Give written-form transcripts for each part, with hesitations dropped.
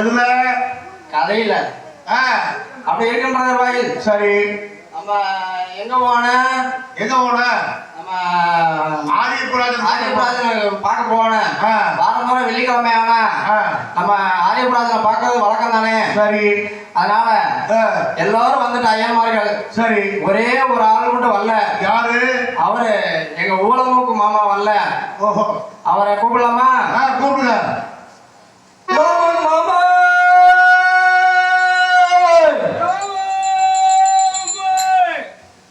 எதுல? கதையில. அப்படி இருக்கின்றது வாயில். சரி. நம்ம எங்க போன? நம்ம ஆரியபுராஜன் பார்க்க போன. வாரம் வெள்ளிக்கிழமை ஆனா நம்ம ஆரியபுராஜனை பார்க்கறது வழக்கம் தானே. சரி. அதனால எல்லாரும் வந்துட்டு ஐயன்மார்கள். சரி. ஒரே ஒரு ஆள் மட்டும் வரல. யாரு? அவரு எங்க ஊழமுக்கு மாமா வரல. ஓஹோ. அவரை கூப்பிடலாமா? கூப்பிடுங்க. மாமா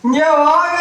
இங்க வாங்க.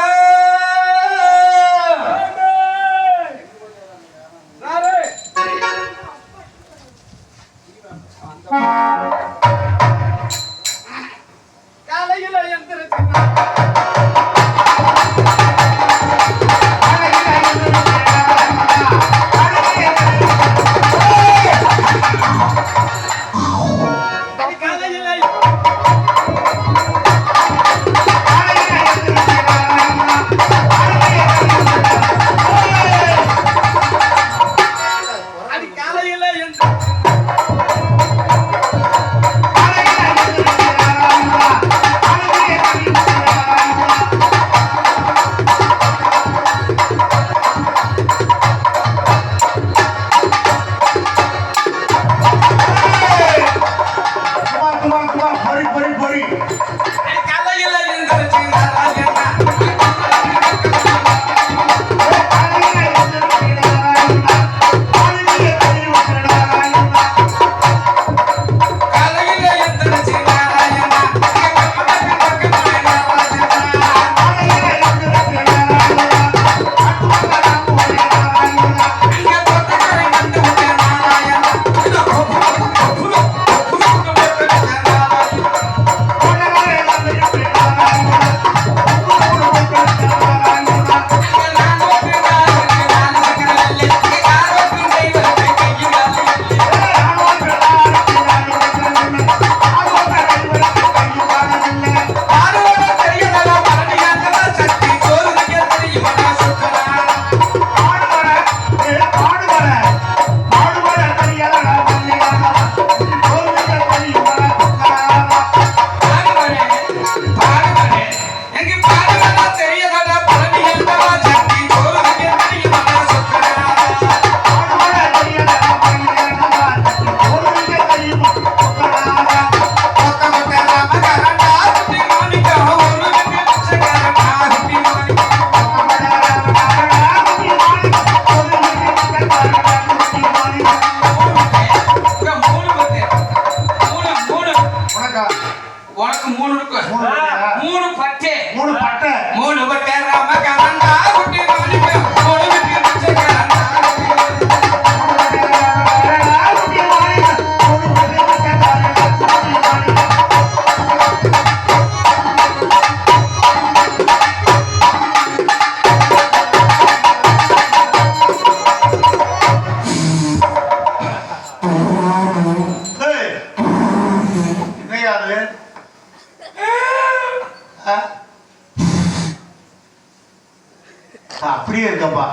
அப்படியே இருக்கப்பா.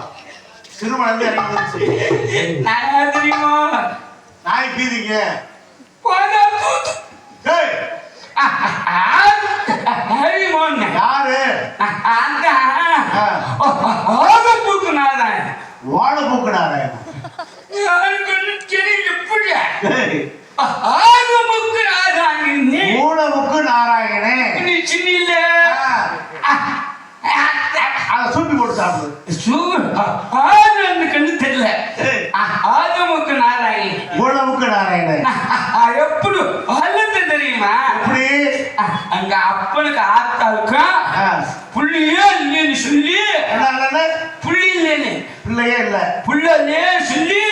திருமணம் தெரியுமா? நாய் பீதிங்க. யாரு? வாழ பூக்குனார மூலமுக்கு நாராயணே. நீ சின்ன இல்ல சூப்பி போட்டு சாப்பிடு. கண்ணு தெரியல. ஆதமுக்கு நாராயணன் மூலமுக்கு நாராயணன் எப்படி அல்லது தெரியுமா? எப்படி? அங்க அப்பனுக்கு ஆத்தாளுக்கும் புள்ளியே இல்லைன்னு சொல்லி புள்ளி இல்லைன்னு பிள்ளையே இல்ல புள்ளே சொல்லி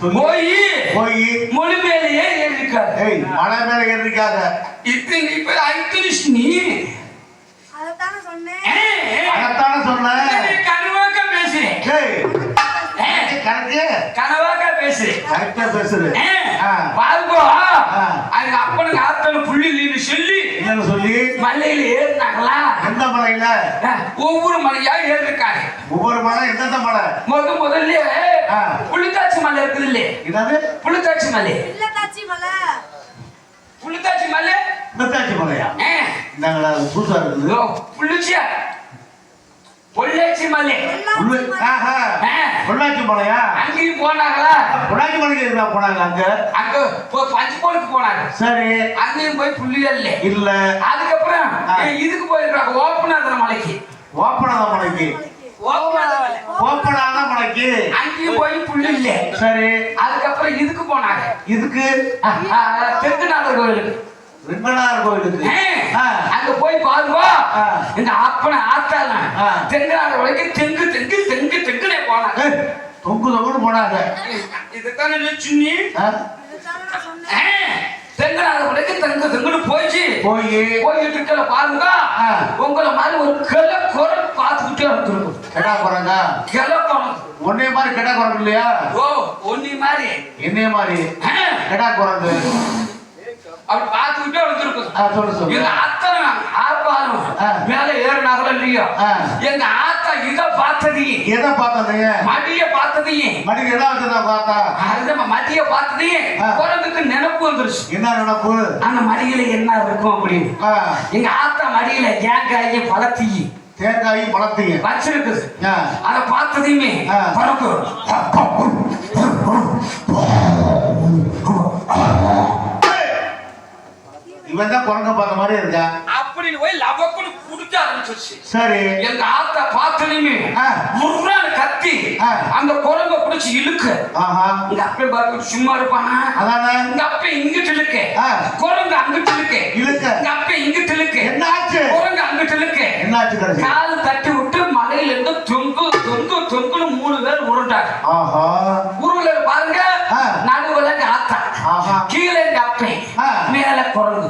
போய் மொழி மேலேயே ஏறிருக்காரு. மலை மேல ஏறிருக்காங்க. இப்ப நீ அதத்தான சொன்னேன். கனவாக்க பேசுறேன். கனவாக்க பேசுறேன். கரெக்டா பேசுறேன். பாருங்கோ அதுக்கு அப்பனுக்கு ஆத்தல புள்ளி இல்லைன்னு சொல்லி என்னன்னு சொல்லி மலையில ஏறினாங்களா? எந்த மலையில? ஒவ்வொரு மலையா ஏறிருக்காங்க. ஒவ்வொரு மலை எந்தெந்த மலை? முதல்ல புளித்தாச்சி மலை இருக்குது இல்லையே? என்னது? புளித்தாச்சி மலை. புளித்தாச்சி மலை புள்ளித்தாச்சி மலை புள்ளத்தாச்சி மலையா? நாங்களா புதுசா இருக்குது. புள்ளிச்சியா பொள்ளாச்சி மலை பொள்ளாச்சி மலையா? அங்கேயும் போனாங்களா? பொள்ளாச்சி மலைக்கு இருந்தா போனாங்க. அங்க அங்க பஞ்சுக்கோளுக்கு போனாங்க. சரி, அங்கேயும் போய் புள்ளிகள் இல்ல. அதுக்கப்புறம் இதுக்கு போயிருக்காங்க ஓப்பனாதன மலைக்கு. ஓப்பனாத மலைக்கு? ஓப்பனாத மலைக்கு அங்கேயும் போய் புள்ளி இல்ல. சரி, அதுக்கப்புறம் இதுக்கு போனாங்க. இதுக்கு தெற்குநாதர் கோயிலுக்கு. வெங்கடார் கோயிலுக்கு அங்க போய் பாருங்க. இந்த அப்பனை ஆத்தால தெங்குநாதர் கோயிலுக்கு தெங்கு தெங்கு தெங்கு தெங்குனே போனாங்க. தொங்கு தொங்குன்னு போனாங்க. இதுக்கான சின்னி தெங்குநாதர் கோயிலுக்கு தெங்கு தெங்குன்னு போயிட்டு இருக்கல பாருங்க. உங்களை மாதிரி ஒரு கிளை குரல் பார்த்துக்கிட்டே வந்துருக்கும். கெடா குரங்க? கிளை குரங்கு ஒன்னே மாதிரி கெடா குரங்கு இல்லையா? ஓ, ஒன்னே மாதிரி என்னைய மாதிரி கெடா குரங்கு அப்படி பார்த்துக்கிட்டே வந்துருக்கும். சொல்லு சொல்லு. எங்க அத்தனை ஆப்பாலும் மேல ஏறினாங்களோ இல்லையோ, எங்க ஆத்தா இதை பார்த்ததையும் எதை பார்த்ததைய மடிய பார்த்ததையும் மடிய எல்லாம் வச்சுதான் பார்த்தா அது மடிய பார்த்ததையும் குரங்குக்கு நினைப்பு வந்துருச்சு. என்ன நினைப்பு? அந்த மடியில என்ன இருக்கும் அப்படின்னு. எங்க ஆத்தா மடியில தேங்காயும் பழத்தையும் தேங்காயும் பழத்தையும் வச்சிருக்குது. அதை பார்த்ததையுமே குரங்கு இவன் தான் குரங்க பார்த்த மாதிரி இருக்கா அப்படின்னு போய் லபக்குன்னு குடிக்க ஆரம்பிச்சிருச்சு. சரி, எங்க ஆத்தா பார்த்ததையுமே முர்ரான்னு கத்தி அந்த குரங்க பிடிச்சி இழுக்கு. எங்க அப்பே பார்த்து சும்மா இருப்பானா? அதானே. எங்க அப்பே இங்கிட்டு இழுக்கு, குரங்கு அங்கிட்டு இழுக்கு. எங்க அப்பே இங்கிட்டு இழுக்கு. என்ன ஆச்சு? குரங்கு அங்கிட்டு இழுக்கு. என்ன ஆச்சு? காலு தட்டி விட்டு மலையில இருந்து தொங்கு தொங்கு தொங்குன்னு 3 பேர் உருண்டாங்க. உருள பாருங்க. நடுவுல எங்க ஆத்தா, கீழே எங்க அப்பே, மேல குரங்கு.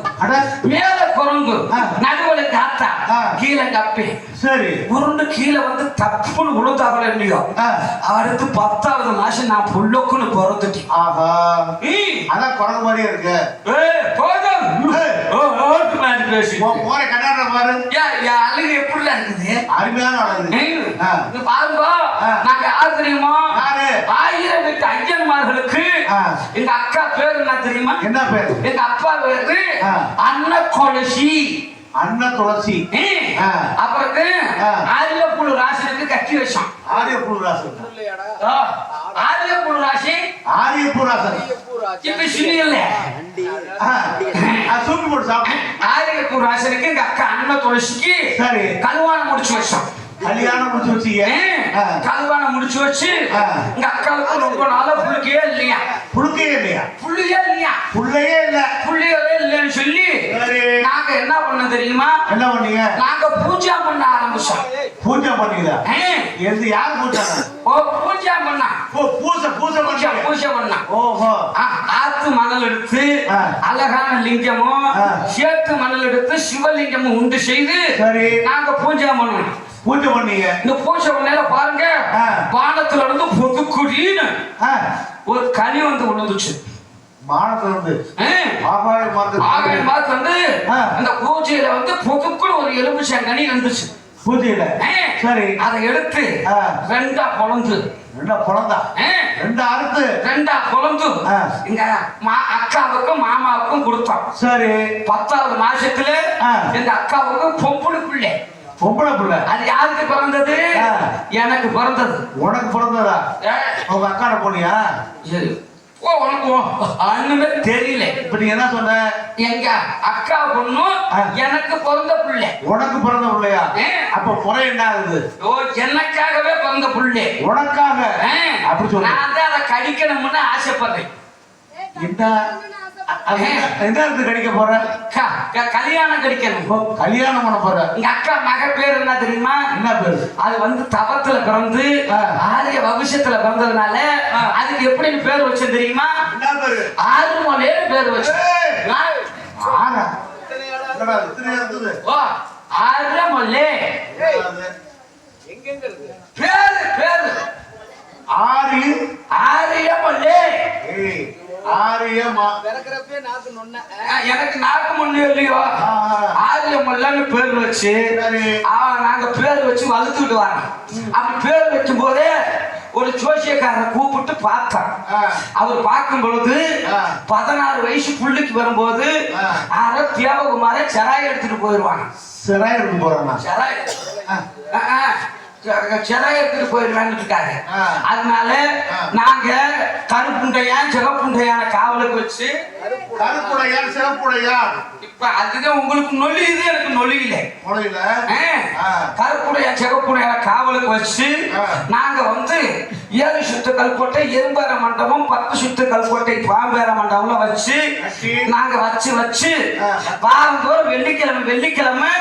மேல குரங்கு, நடுவுல எங்க ஆத்தா, கீழே எங்க அப்பே. சரி, உருண்டு கீழே வந்து தப்புன்னு விழுந்தாங்களோ இல்லையோ, அடுத்து 10வது மாசம் நான் புள்ளக்குன்னு பிறந்துட்டேன். அதான் குரங்கு மாதிரியே இருக்கு. போதும் போற கண்ணாடி பாரு. அழுகு எப்படிலாம் இருக்குது? அருமையான பாருங்க. நாங்க யாரு தெரியுமா? 1000 வீட்டு ஐயன்மார்களுக்கு எங்க அக்கா பேரு என்ன தெரியுமா? என்ன பேரு? எங்க அப்பா பேரு அன்ன துளசி. அன்ன துளசி. அப்புறம் ஆரியப்புழு ராசனுக்கு கட்டி வச்சோம். ஆரியப்புழு ராசன்? ஆரியப்புழு ராசி. ஆரியப்புழு ராசன் இப்ப சின்ன சூப்பி போட்டு சாப்பிடு. ஆரியப்புழு ராசனுக்கு எங்க அக்கா அன்ன துளசிக்கு சரி கல்யாணம் முடிச்சு வச்சோம். கல்யாணம் முடிச்சு வச்சீங்க? கல்யாணம் முடிச்சு வச்சு எங்க அக்காவுக்கு ரொம்ப நாளா புள்ளையே இல்லையா? புள்ளையே இல்லையா? புள்ளையே இல்லையா? புள்ளையே இல்ல. புள்ளையே இல்லைன்னு சொல்லி நாங்க என்ன பண்ண தெரியுமா? என்ன பண்ணீங்க? நாங்க பூஜை பண்ண ஆரம்பிச்சோம். பூஜை பண்ணீங்களா? எது யார் பூஜை? ஓ, பூஜை பண்ணா. ஓ, பூஜை பண்ணா. ஓஹோ. ஆத்து மணல் எடுத்து அழகான லிங்கமும் சேத்து மணல் எடுத்து சிவலிங்கமும் உண்டு செய்து நாங்க பூஜை பண்ணுவோம். பூஜை பண்ணீங்க. இந்த பூஜை பண்ணல பாருங்க, வானத்துல இருந்து பொதுக்குடின்னு ஒரு கனி வந்து விழுந்துச்சு. வானத்துல இருந்து ஆகாயம் பார்த்து வந்து அந்த பூஜையில வந்து பொதுக்குன்னு ஒரு எலுமிச்சங்கனி இருந்துச்சு பூஜையில. சரி, அதை எடுத்து 2ஆ பொளந்து. 2ஆ பொளந்தா? 2ஆ அறுத்து 2ஆ பொளந்து எங்க அக்காவுக்கும் மாமாவுக்கும் கொடுத்தோம். சரி, 10வது மாசத்துல எங்க அக்காவுக்கு பொம்பளை பிள்ளை. பொம்பளை பிள்ளை? அது யாருக்கு பிறந்தது? எனக்கு பிறந்தது. உனக்கு பிறந்ததா? உங்க அக்கான போனியா? ஓ, உனக்கு அண்ணுமே தெரியல. இப்ப நீ என்ன சொன்ன? எங்க அக்கா பொண்ணும் எனக்கு பிறந்த பிள்ளை. உனக்கு பிறந்த பிள்ளையா? அப்ப முறை என்ன ஆகுது? ஓ, எனக்காகவே பிறந்த பிள்ளை. உனக்காக அப்படி சொல்ல? நான் தான் அதை கடிக்கணும்னு ஆசைப்படுறேன். என்ன கடிக்க போற? கல்யாணம் கடிக்கணும். கல்யாணம் பண்ண போற? எங்க அக்கா மக பேர் என்ன தெரியுமா? என்ன பேரு? அது வந்து தவத்துல பிறந்து ஆரிய வம்சத்துல பிறந்ததுனால அதுக்கு எப்படி பேர் வச்ச தெரியுமா? என்ன பேரு? ஆறுமொழே பேர் வச்சு. ஆறுமொழே பேரு பேரு ஆரியமொழே. எனக்கு நாக்கு முன்னு இல்லையோ, ஆரியமொல்லன்னு பேர் வச்சு நாங்க பேர் வச்சு வளர்த்துக்கிட்டு வரோம். அப்படி பேர் வைக்கும் போதே ஒரு ஜோசியக்காரரை கூப்பிட்டு பார்த்தான். அவர் பார்க்கும் பொழுது 16 வயசு புள்ளிக்கு வரும்போது யாரோ தேவகுமார செராய் எடுத்துட்டு போயிடுவாங்க. செராய் எடுத்து போறாங்க. செராய் எடுத்துட்டு போயிடுவான்னு இருக்காரு. அதனால நாங்க கருப்புண்டையான் சிவப்புண்டையான காவலுக்கு வச்சு கருப்புடையான் சிவப்புடையான் இப்ப அதுதான் உங்களுக்கு நொழியுது, எனக்கு நொழியில கருப்புடைய சிவப்புடைய காவலுக்கு வச்சு நாங்க வந்து 7 சுத்து கல்கோட்டை எறும்பேற மண்டபம் 10 சுத்து கல்கோட்டை பாம்பேற மண்டபம்ல வச்சு நாங்க வச்சு வாரந்தோறும் வெள்ளிக்கிழமை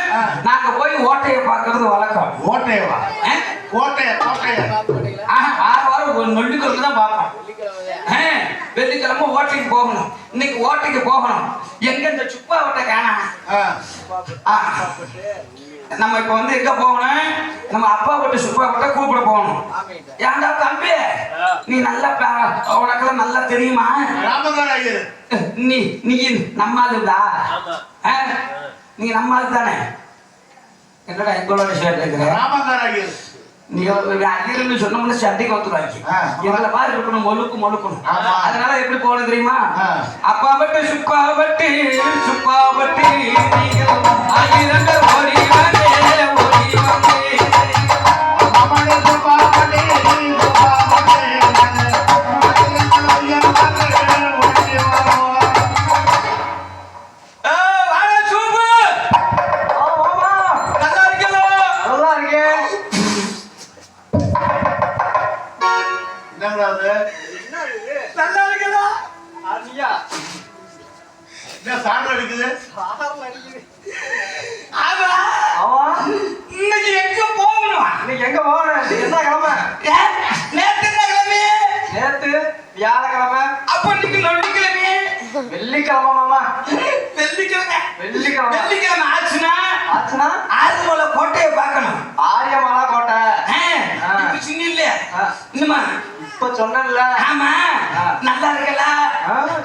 நாங்க போய் ஓட்டையை பார்க்கறது வழக்கம். ஓட்டையவா? வாரம் ஒரு நொல்லிக்கிழமை தான் பார்ப்போம். வெள்ளிக்கிழமை ஓட்டைக்கு போகணும். இன்னைக்கு ஓட்டைக்கு போகணும். எங்க இந்த சுப்பா ஓட்டை காணா? நம்ம இப்ப வந்து எங்க போகணும்? நம்ம அப்பா விட்டு சுப்பா விட்ட கூப்பிட போகணும். ஏன்டா தம்பி, நீ நல்லா உனக்கெல்லாம் நல்லா தெரியுமா? நீ நம்மாளுடா, நீங்க நம்மாள் தானே? என்னடா எங்களோட ஷர்ட் இருக்கிற நீ அகிரன்னு சொன்னோம்னா சண்டைக்கு வந்துருவாங்க. எங்களை மாதிரி இருக்கணும், மொழுக்கணும். அதனால எப்படி போகணும் தெரியுமா? அப்பா பட்டு சுப்பா பட்டு நீங்கள் அகிரண்ட ஓடி இன்னைக்கு எங்க போகணும்? எங்க போகணும்? என்ன கிழமை? நேத்து என்ன கிழமை? நேத்து வியாழக்கிழமை. அப்ப இன்னைக்கு நொடிக்கிழமை வெள்ளிக்கிழமை மாமா. வெள்ளிக்கிழமை ஆச்சுன்னா ஆரியமலை கோட்டையை பார்க்கணும். ஆரியமலை கோட்டை சின்ன இல்லையா? இன்னுமா இப்ப சொன்னல. ஆமா, நல்லா இருக்கல?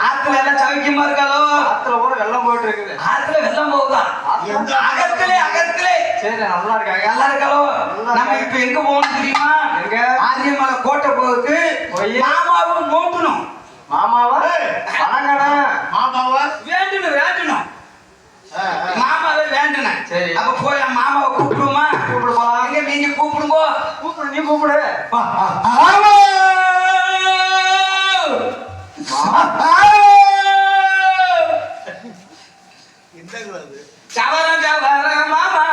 ஆத்துல எல்லாம் சவிக்கமா இருக்காளோ? ஆத்துல கூட வெள்ளம் போயிட்டு இருக்குது. ஆத்துல வெள்ளம் போகுதா? அகத்திலே சரி, நல்லா இருக்காங்க. நல்லா இருக்காளோ? நம்ம இப்ப எங்க போகணும் தெரியுமா? எங்க? ஆரியமலை கோட்டை போகுது. மாமாவும் நோட்டணும். மாமாவா? வணங்கணும். மாமாவா? வேண்டணும். மாமாவை வேண்டணும். சரி, அப்ப போய் மாமாவை கூப்பிடுமா? கூப்பிடுமா? எங்க நீங்க கூப்பிடுங்கோ. கூப்பிடு, நீ கூப்பிடு. சவர மாமா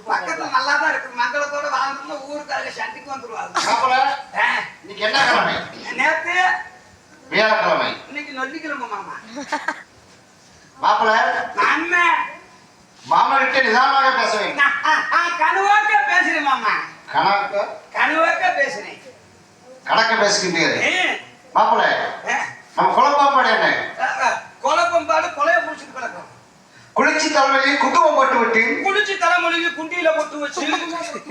பக்கத்துல நல்லாதான் இருக்கு. மங்களத்தோட வாழ்ந்து ஊருக்காரங்க சண்டைக்கு வந்துருவாங்க. என்ன கிழமை? நேத்து வியாழக்கிழமை. இன்னைக்கு நொல்லிக்கிழமை மாமா. மாப்பிள்ள அண்ணன் மாமா கிட்ட நிதானமாக பேச வேண்டும். கனவாக்க பேசுறேன் மாமா. கனவாக்க பேசுறேன். கணக்க பேசுகின்றீர்கள் மாப்பிள்ள. நம்ம குழப்பம்பாடு என்ன? குழப்பம்பாடு கொலைய புடிச்சிட்டு கிடக்கும். குளிர்ச்சி தலைமையில் குங்குமம் போட்டு விட்டு குளிர்ச்சி தலைமொழியில் குண்டியில போட்டு வச்சு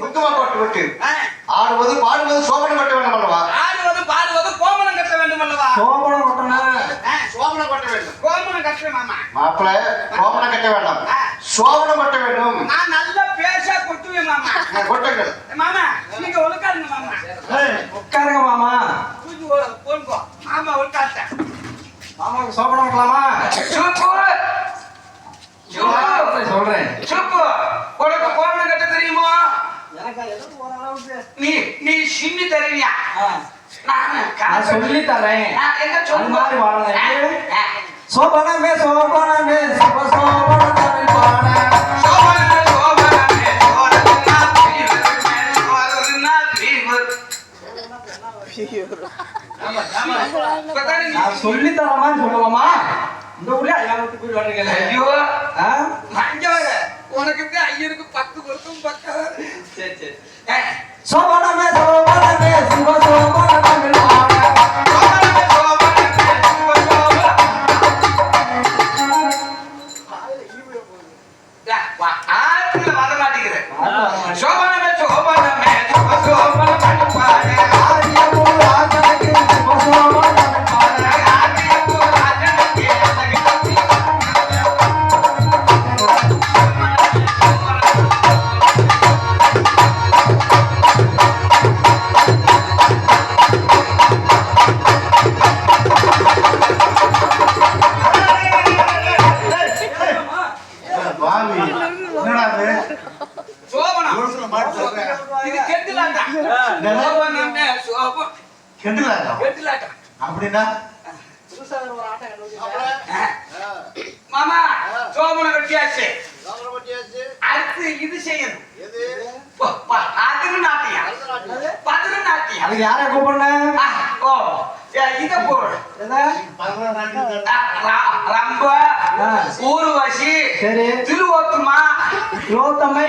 குங்குமம் போட்டு விட்டு ஆடுவது பாடுவது சோபனம் கட்ட வேண்டும் அல்லவா? ஆடுவது பாடுவது கோமணம் கட்ட வேண்டும் அல்லவா? சோபனம் கட்டணும். சோபனம் கட்ட வேண்டும். கோமணம் கட்டுறேன் மாமா. மாப்பிள்ள கோமணம் கட்ட வேண்டாம், சோபனம் கட்ட வேண்டும். நான் நல்லா பேச கொட்டுவேன் மாமா. கொட்டுங்கள் மாமா. நீங்க ஒழுக்காருங்க மாமா. உட்காருங்க மாமா. போன்கோ மாமா ஒழுக்காட்ட. மாமாவுக்கு சோபனம் கட்டலாமா? சொல்றேன். உனக்கு கோமணம் கட்ட தெரியுமா? நீ சின்னி தருவியா? நான் சொல்லி தரேன். எங்க சொல்லு மாதிரி வாழலாம். சோபனமே சோபனமே சோபனமே பாட. சோபனமே சோபனமே நான் சொல்லி தர மாதிரி சொல்லுவாமா? இந்த ஊர்ல அடையாளத்துக்கு போய் வர்றீங்க. ஐயோ மஞ்சள் உனக்கு ஐயருக்கு 10 வருஷம் பக்கம். சரி சரி. சோபனமே சோபனமே சிவ சோபனமே சோபனமே சோபனமே சோபனமே பாரு அப்படின்னா மாமா சோமன வெட்டியாச்சு அடுத்து இது செய்யணும் பதினாட்டியம் அதுக்கு யாரை கூப்பிடுறேன்? ஓ இத போடு ரொம்ப ஊர்வசி சரி. திருவோத்துமா ரோத்தம்மை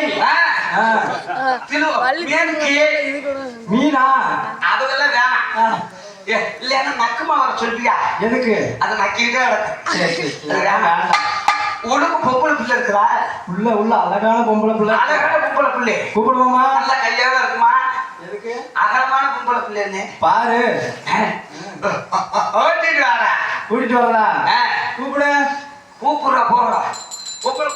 மீனா அதெல்லாம் வேணாம். இல்லன்னா நக்குமா வர சொல்றியா? எதுக்கு? அதை நக்கிட்டே உனக்கு பொம்பளை பிள்ளை இருக்குதா? உள்ள உள்ள அழகான பொம்பளை பிள்ளை. அழகான பொம்பளை பிள்ளை கூப்பிடுவோமா? நல்ல கையோட இருக்குமா? எதுக்கு? அகலமான பொம்பளை பிள்ளைன்னு பாரு. ஓட்டிட்டு வர கூட்டிட்டு வரலா? கூப்பிடு. கூப்பிடுற போற பொம்பளை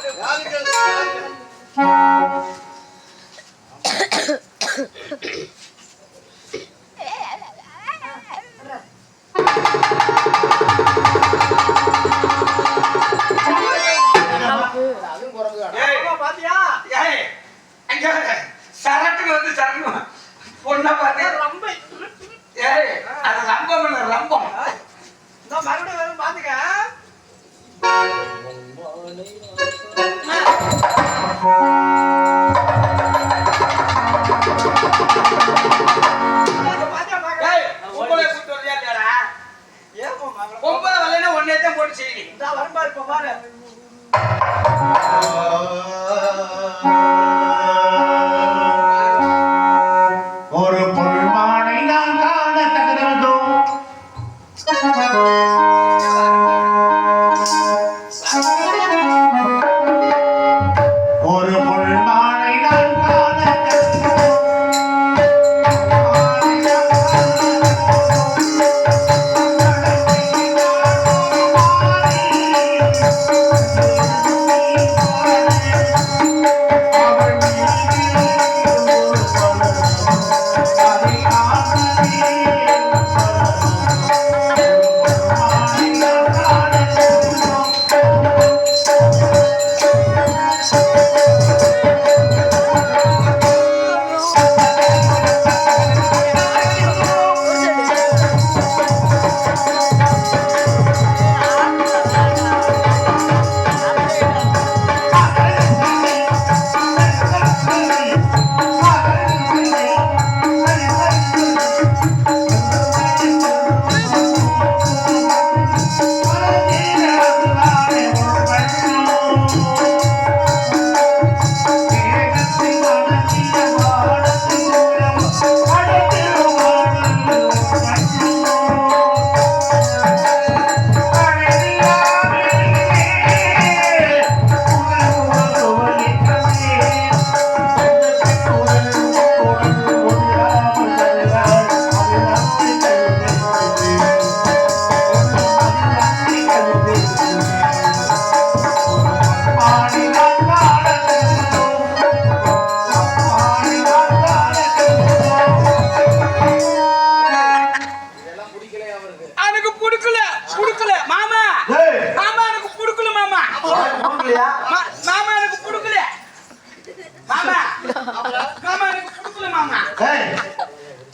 சரட்டுக்கு வந்து சரட்டு பொண்ண பார்த்து ரொம்ப அது ரம்பம் இல்ல ரம்பம் மறுபடியும் வரும் பாத்துக்க பொம்பளை வரலன்னா ஒன்னேதான் போட்டு செய்யணும் வரும்பா இப்ப பாரு ஒரு பொன்மானை நான் காண தகுந்தோ ஒரு பொன்மானை நான் காண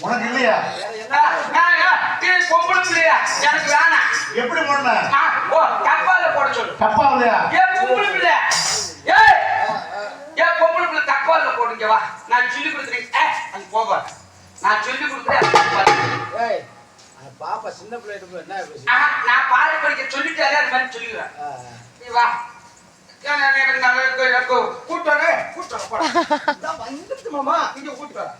உனக்கு இல்லையா? பொம்பளை பிள்ளையா எனக்கு வேணாம். எப்படி போடல? ஓ டப்பால போட சொல்லு. டப்பாவிலையா? பொம்பளை பிள்ளை பொம்பளை பிள்ளை டப்பால போடுங்க வா. நான் சொல்லி கொடுத்துறேன். அது போக நான் சொல்லி கொடுக்குறேன். ஏய் பாப்பா சின்ன பிள்ளைகிட்ட என்ன பேசி நான் பாரு படிக்க சொல்லிட்டாலே அது மாதிரி சொல்லிடுவேன். நீ வா. கூட்டுவாரு வந்துட்டு மாமா இங்க கூட்டுவாரு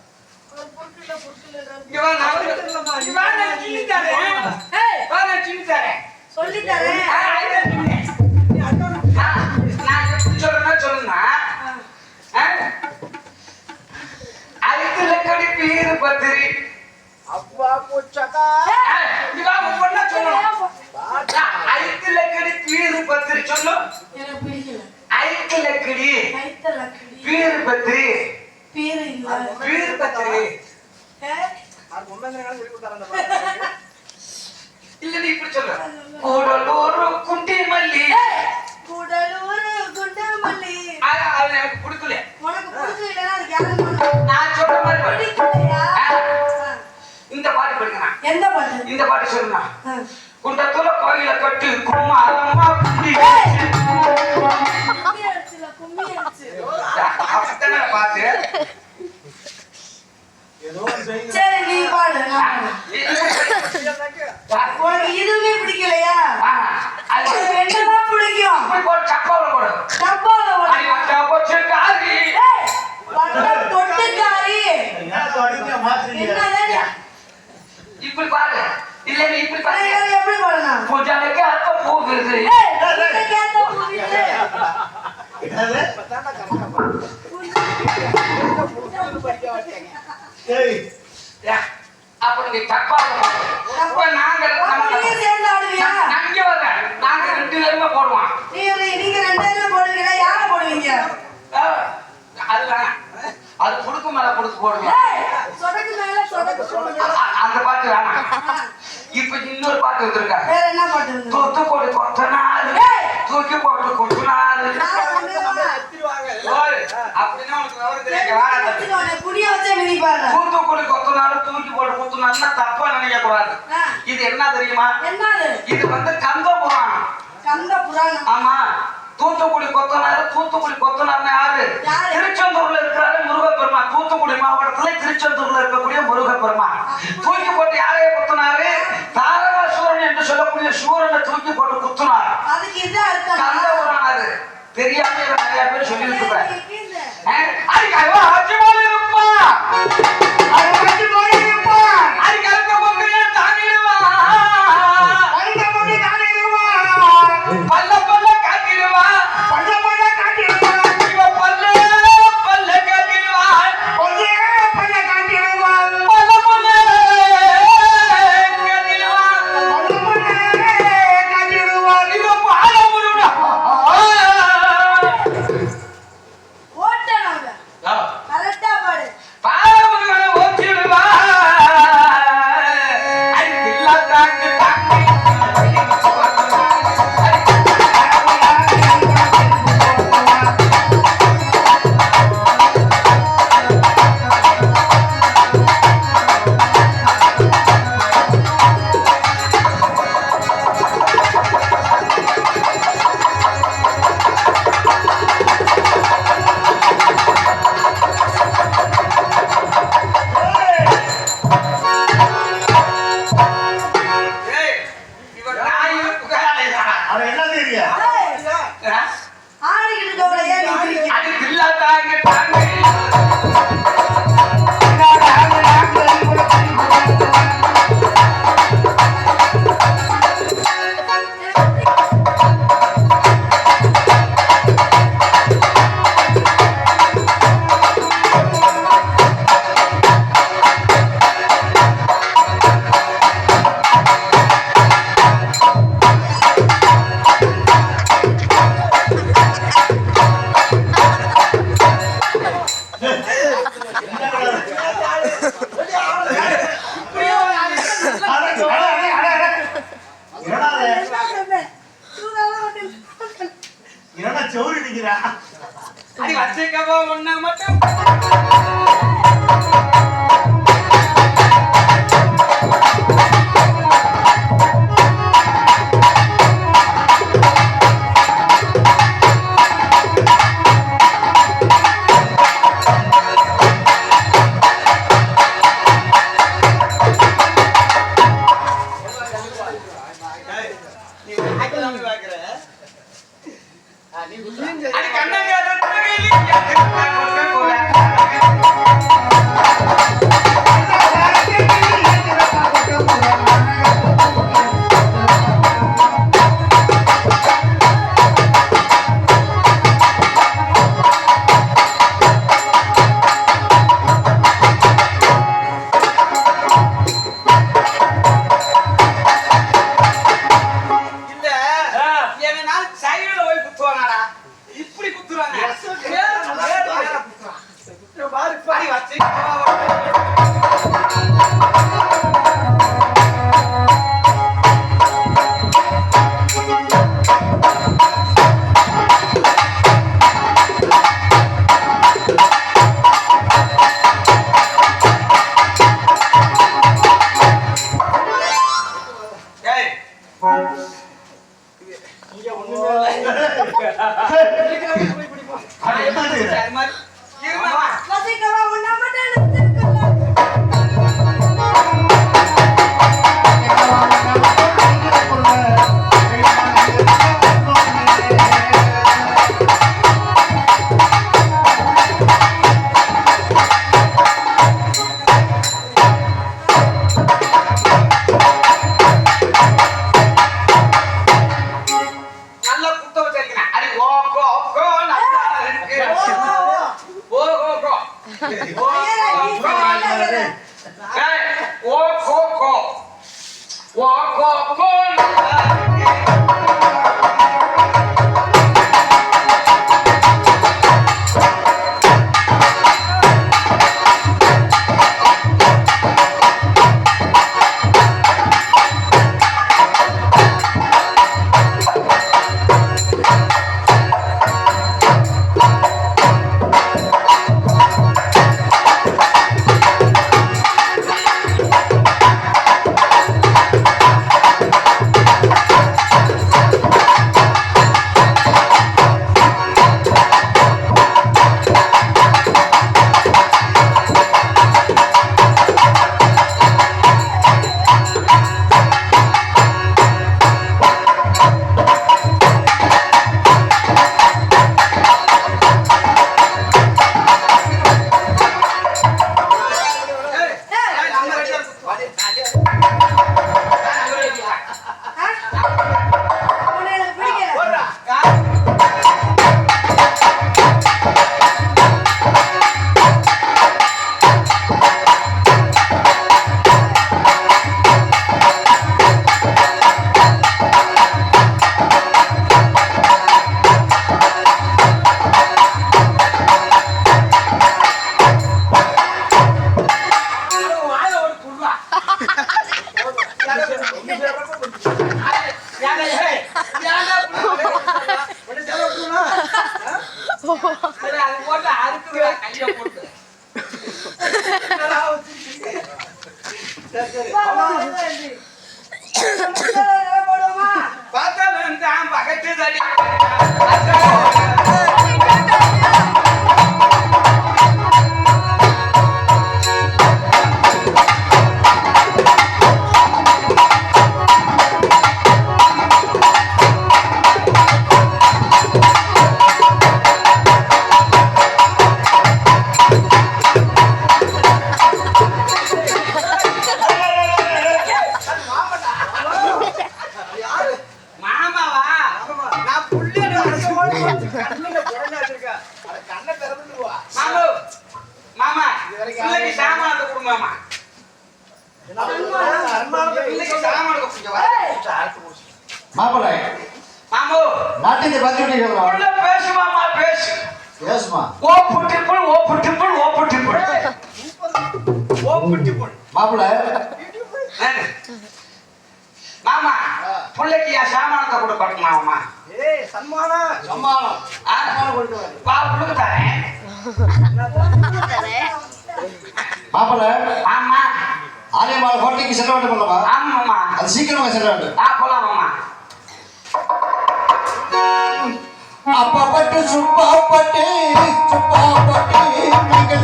சொல்லுங்க அதுக்கு லக்கடி பீரு பத்திரி அப்பா போச்சாக்கா ஐத்து லக்கடி பீரு பத்திரி சொல்லு. ஐத்து லக்கடி பீரு பத்திரி பீரு பத்திரி இல்ல நீ இப்படி சொல்லு. கூடலூர் குண்டி மல்லி அது எனக்கு பிடிக்கல. நான் சொல்ற மாதிரி இந்த பாட்டு படிக்கிறேன். எந்த பாட்டு? இந்த பாட்டு சொல்லுங்க. குண்டத்துல கோயில கட்டு கும்மா அம்மா குண்டி அப்படித்தானே பாட்டு. சரி நீ பாடு. உனக்கு இதுவுமே பிடிக்கலையா? ரெண்டுதான் பிடிக்கும். சப்பால போடு. டப்பால போடு. தொட்டுக்காரி. என்னது? இப்படி பாரு. இல்ல நீ இப்படி பாரு. எப்படி பாடணும்? கொஞ்சம் கேட்ட போகுது. கேட்ட போகுது. அப்ப நீங்க சப்பால போடு. நாங்க சேர்ந்து ஆடுவியா? நாங்க வர நாங்க 2 பேருமே போடுவோம். நீங்க 2 பேரும் போடுவீங்களா? யார போடுவீங்க? அது புடுக்கு மேல புடுக்கு போடுங்க. சொடக்கு மேல சொடக்கு போடுங்க. அந்த பாட்டு வேணாம். இப்ப இன்னொரு பாட்டு வந்திருக்கா. வேற என்ன பாட்டு வந்து? தூத்து போட்டு கொத்தனாரு தூக்கி போட்டு கொத்தனாரு. அப்படின்னா உனக்கு விவரம் தெரியாது. புடிய வச்சே மிதிப்பாரு. தூத்து போட்டு கொத்தனாரு தூக்கி போட்டு கொத்தனாருன்னா தப்பா நினைக்க கூடாது. இது என்ன தெரியுமா? என்னது? இது வந்து கந்த புராணம். கந்த புராணம். ஆமா. தூத்துக்குடி கொத்தனார் யாரு? திருச்செந்தூர்ல இருக்கிறாரு முருகப்பெருமான். தூத்துக்குடி மாவட்டத்துல திருச்செந்தூர்ல இருக்கக்கூடிய முருகப்பெருமான் தூக்கி போட்டு யாரைய குத்தினாரு? தாரகாசூரன் என்று சொல்லக்கூடிய சூரனை தூக்கி போட்டு குத்தினார். கந்த புராணம் அது தெரியாம நிறைய பேர் சொல்லி இருக்கிறார். அடி வச்சேக்கப்பா ஒண்ணா மட்டும் ஓ கோ கோ ஓ கோ கோ உன்னை எனக்கு பிடிக்கல. வா, வா, இது. நல்லா போடுவோமா? மாமாவா நான் புள்ளைய கண்ணுல புறணா வச்சிருக்க. அட கண்ணை திறந்துடுவா. மாமா மாமா பிள்ளைக்கு சாமான் கொடுங்க மாமா பிள்ளைக்கு சாமான் கொடுங்க வா மாப்பிள்ளை மாமு நாட்டியத்தை பார்த்துக்கிட்டீங்களா? உள்ள பேசு மாமா பேசு பேசுமா. ஓ புட்டிப்புள் ஓ புட்டிப்புள் ஓ புட்டிப்புள் ஓ குட்டி பொண்ணு. மாப்பிள்ளை மாமா பிள்ளைக்கு என் சாமானத்தை கொடுக்கணும் மாமா ஏய் சன்மானம். சம்மானம் ஆ? கொண்டு வா. வா உங்களுக்கு தரேன் மாப்பிள்ளை ஆமா ஆரியமால் ஹோட்டலுக்கு செல்ல வேண்டும் அல்லவா? ஆமாம்மா அது சீக்கிரமாக செல்ல வேண்டும். போலாம் மாமா அப்பா பட்டு சுப்பா பட்டு சுப்பா பட்டு நீங்கள்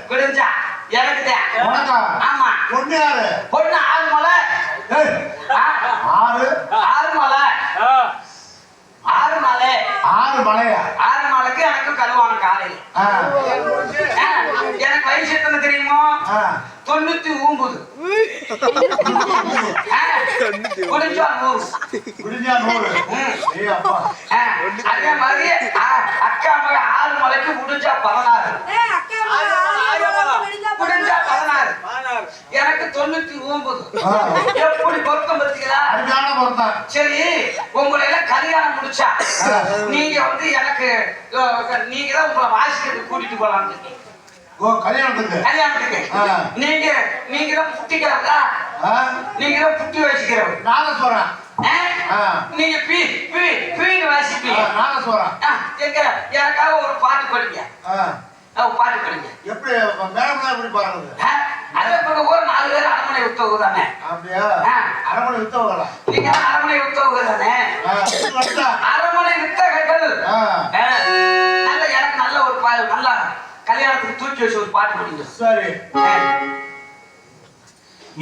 விடுஞ்சா எனக்கு உனக்கா? ஆமா பொண்ணு யாரு? பொண்ணு ஆகுமல முடிஞ்சா 100. முடிஞ்சா 100. ஏய் அப்பா. அதே மாதிரி அக்கா மக 6 மலைக்கு முடிஞ்சா 16. ஏய் அக்கா முடிஞ்சா 16. எனக்கு 99. எப்படி பொருத்தம் பார்த்தீங்களா? அருமையான பொருத்தம். சரி, உங்களை எல்லாம் கல்யாணம் முடிச்சா நீங்க வந்து எனக்கு நீங்க தான் உங்களை வாசிக்கிறதுக்கு கூட்டிட்டு போலாம். ஓ கல்யாணத்துக்கு. நீங்க தான் புட்டிக்கிறதா? நீங்க தான் புட்டி வச்சுக்கிறவர். நாங்க சொல்றேன். நீங்க பீன்னு வாசிப்பீங்க. நாங்க சொல்றேன். எனக்காக ஒரு பாட்டு படிங்க. பாட்டு படிங்க. எப்படி மேடம் எப்படி பாருங்க? அதே போல ஒரு 4 பேர் அரண்மனை வித்தவங்க தானே. அப்படியா? அரண்மனை வித்தவங்களா? நீங்க அரண்மனை வித்தவங்க தானே. அரண்மனை வித்தகர்கள். நல்ல எனக்கு நல்ல ஒரு நல்ல கல்யாணத்துக்கு தூக்கி வச்சு ஒரு பாட்டு படிங்க. சரி.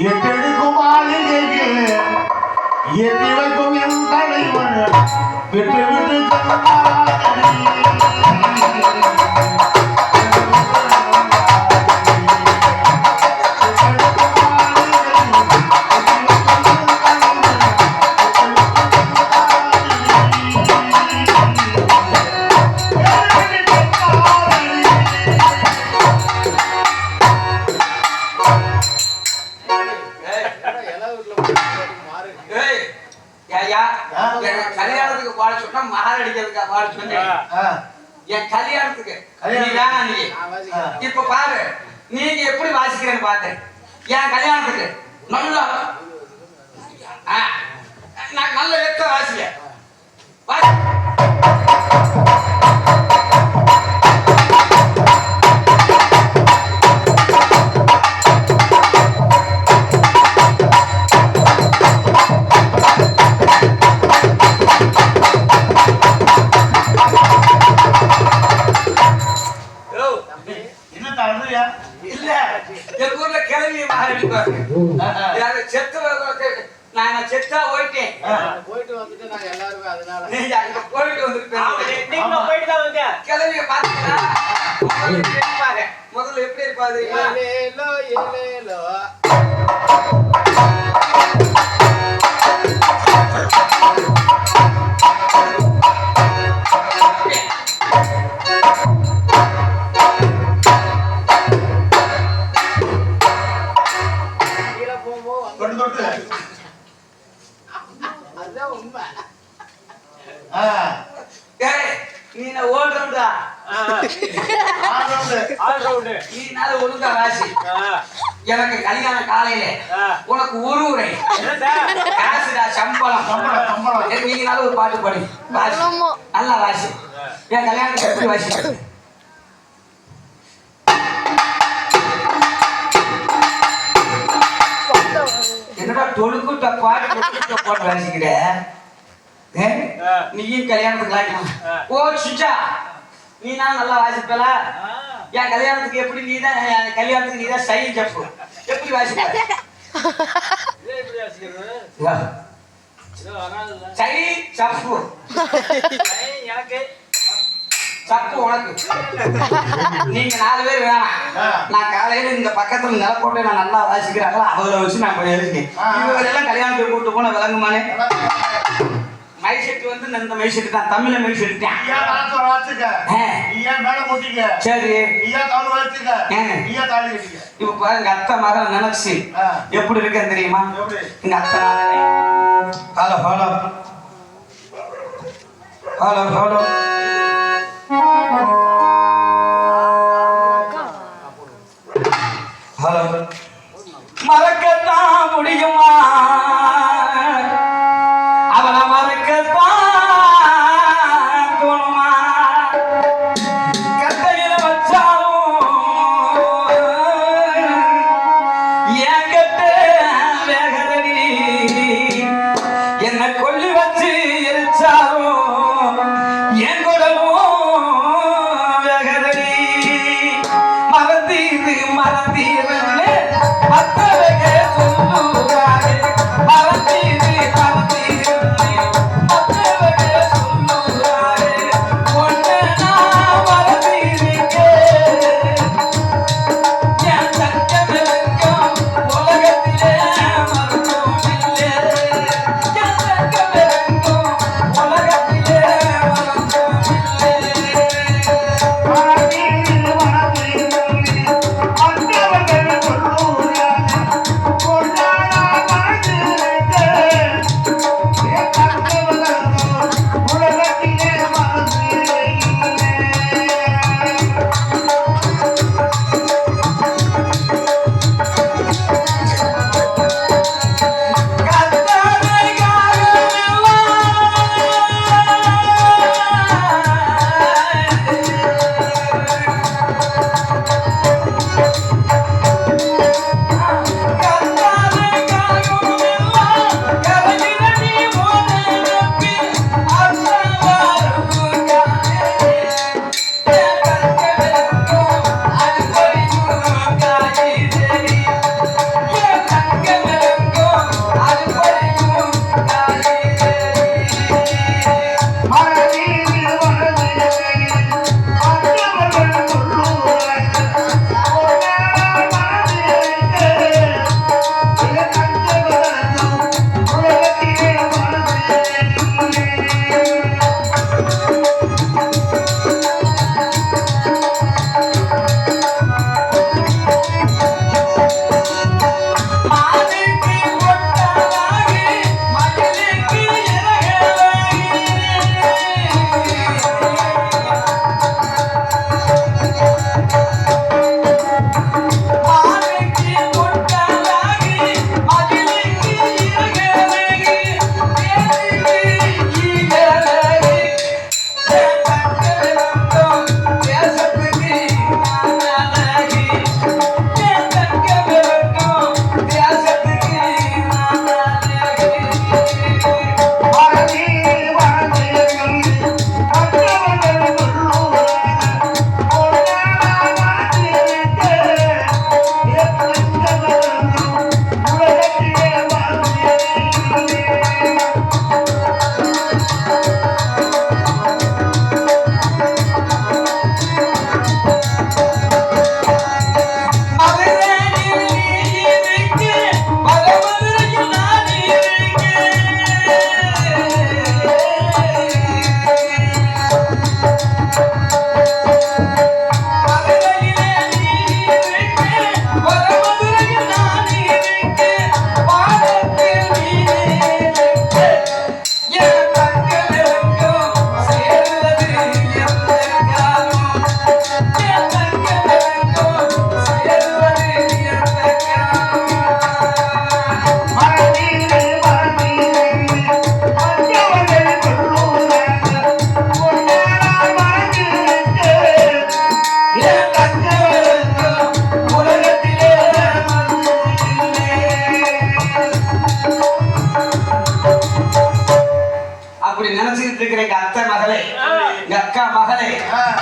எட்டெடுக்கும் மாளிகைக்கு எட்டி வைக்கும் என் தலைவன் விட்டு விட்டு கல்யாணத்துக்கு பாட சொன்னா மகால் அடிக்கிறதுக்கா பாட சொன்னேன். என் கல்யாணத்துக்கு நீ வேணா. நீ இப்ப பாரு, நீங்க எப்படி வாசிக்கிறேன்னு பார்த்தேன். என் கல்யாணத்துக்கு நல்லா நான் நல்ல வெத்த வாசிக்க இல்ல. எங்க ஊர்ல கிளவி மகால் அடிப்பாரு. செத்தா போயிட்டேன். போயிட்டு வந்துட்டு நாங்க எல்லாருமே அதனால போயிட்டு வந்து கிளவிய பாத்தீங்கன்னா முதல்ல எப்படி இருப்பாரு? எனக்கு கல்யாணம் காலையில உனக்கு ஒரு உரை காசுடா சம்பளம். நீங்க ஒரு பாட்டு பாடி நல்லா வாசி. என் கல்யாணத்துக்கு எப்படி வாசி? என்னடா தொழுக்குட்ட பாட்டு போட்டு வாசிக்கிற? நீயும் கல்யாணத்துக்கு ஓ சுஜா நீ நான் நல்லா வாசிப்பல. என் கல்யாணத்துக்கு எப்படி நீதான் கல்யாணத்துக்கு நீதான் சை ஜப்பு எப்படி வாசிப்ப? சை ஜப்பு எனக்கு சப்பு உனக்கு. நீங்க 4 பேர் வேணாம். நான் காலையில இந்த பக்கத்துல நிலப்போட்டு நான் நல்லா வாசிக்கிறாங்களா அவங்கள வச்சு நான் போய் இருக்கேன். இவங்களெல்லாம் கல்யாணத்துக்கு கூப்பிட்டு போன விளங்குமானே. மைசெட்டு வந்து இந்த மைசெட்டு தான் தமிழ மைசெட்டு தான். சரி இப்ப பாருங்க அத்தை மகள் நினைச்சு எப்படி இருக்கேன்னு தெரியுமா? எங்க அத்தை hello hello hello hello hello மறக்கத்தான் முடியுமா? அவனை மறக்கத்தான் தோணுமா? கட்டையில வச்சாலும் என் கட்ட வேகதடி. என்ன கொல்லி வச்சு எரிச்சாலும் என் குடலும் வேகதடி. மறந்தீரு மறந்தீருன்னு மத்தவங்க சொல்லுறாரு. மறந்தீரு மறந்தீருன்னு மத்தவங்க சொல்லுறாரு. ஒண்ணு நான் மறந்தீருக்கேன். என் தங்க விளக்கம் உலகத்திலே மறக்கும் இல்லை. இருக்கிற எங்க அத்தை மகளே எங்க அக்கா மகளே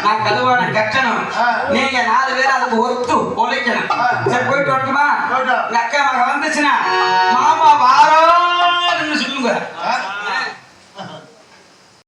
நான் கழுவான கட்டணும் நீங்க 4 பேர் அதுக்கு ஒத்து உழைக்கணும் சரி போயிட்டு வரட்டுமா எங்க அக்கா